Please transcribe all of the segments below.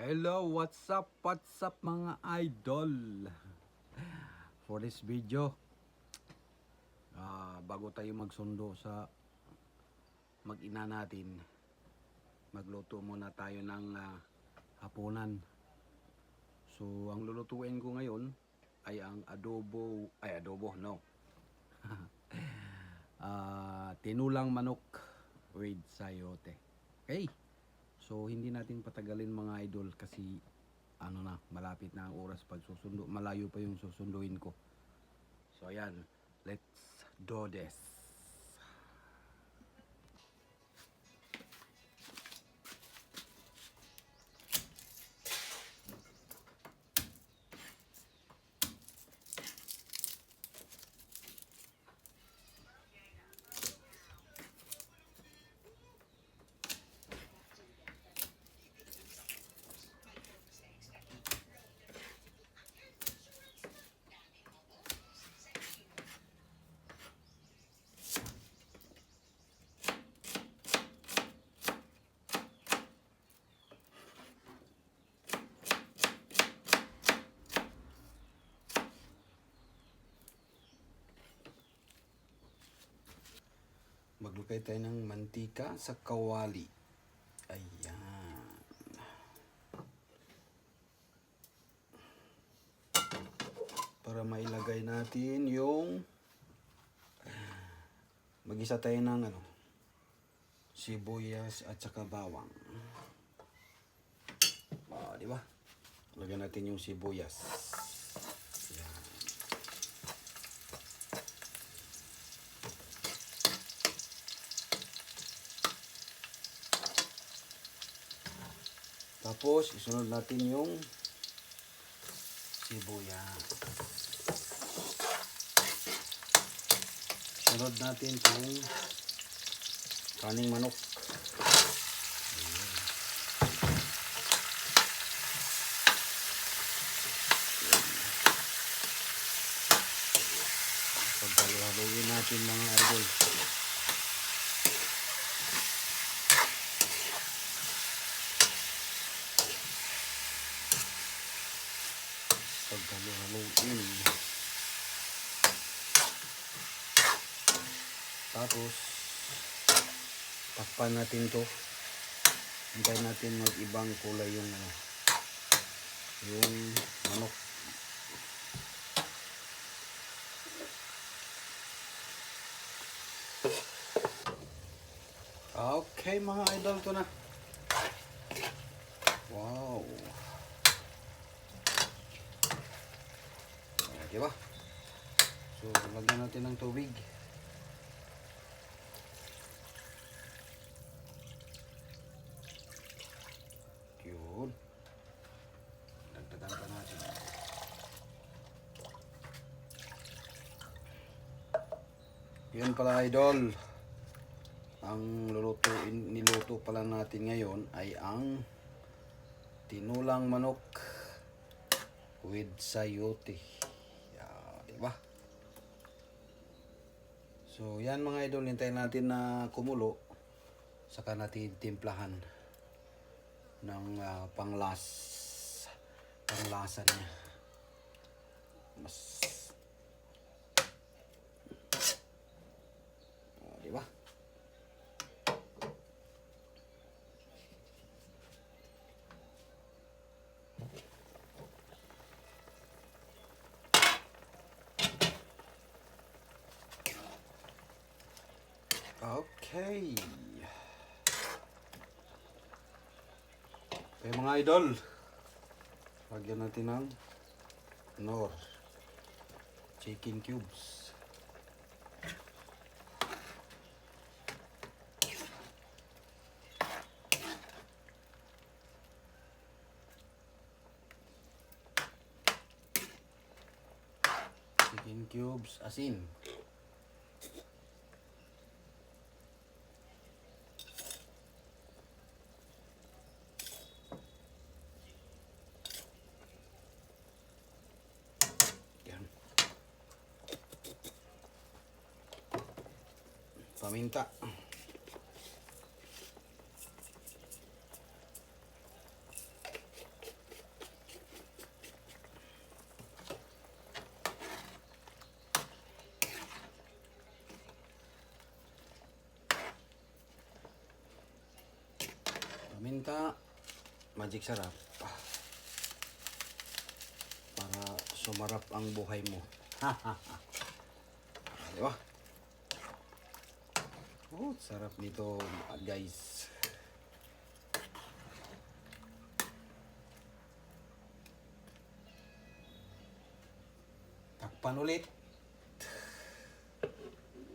Hello, what's up mga idol? For this video, bago tayo magsundo sa mag-ina natin, magluto muna tayo ng hapunan. So, ang lulutuin ko ngayon ay ang adobo no. Tinulang manok with sayote. Okay? So hindi natin patagalin mga idol kasi malapit na ang oras pagsusundo. Malayo pa yung susunduin ko. So ayan, let's do this. Maglagay tayo ng mantika sa kawali. Ayan. Para mailagay natin yung mag-isa tayo ng sibuyas at saka bawang. Di ba? Lagyan natin yung sibuyas. Ayan. Tapos, isunod natin yung sibuyas. Isunod natin yung kaning manok. Paghaluin natin mga idol. Paghaluin. Tapos takpan natin to. Hintayin natin mag-ibang kulay yung manok. Okay mga idol, to na. Wow. Diba? So, lagyan natin ng tubig. Yun. Dagdagan pa natin. Yun pala idol. Ang niluto pala natin ngayon ay ang tinulang manok with sayote. Diba? So yan mga idol, hintayin natin na kumulo, saka natin timplahan ng panglasa niya. Diba? Okay. Okay mga idol, lagyan natin ng chicken cubes. Chicken cubes, asin. Paminta. Paminta, magic sarap. Para sumarap ang buhay mo. Di ba? Oh, sarap nito guys. Takpan ulit.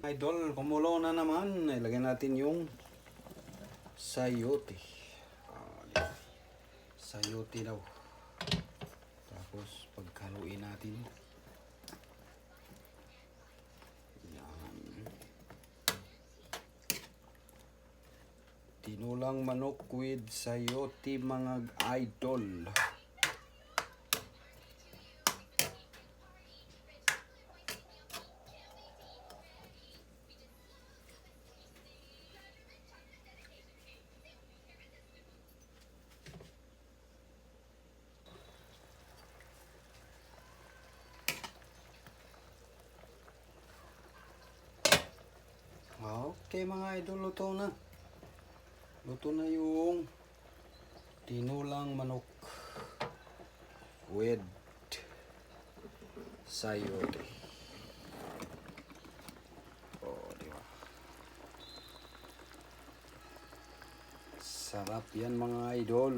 Idol, kumulo na naman. Ilagay natin yung sayote. Sayote daw. Tapos pagkaluin natin. Yan. Tinulang manok with sayote mga idol. Okay mga idol, luto na. Luto na yung tinulang manok with sayote. Oh, di ba? Sarap yan mga idol.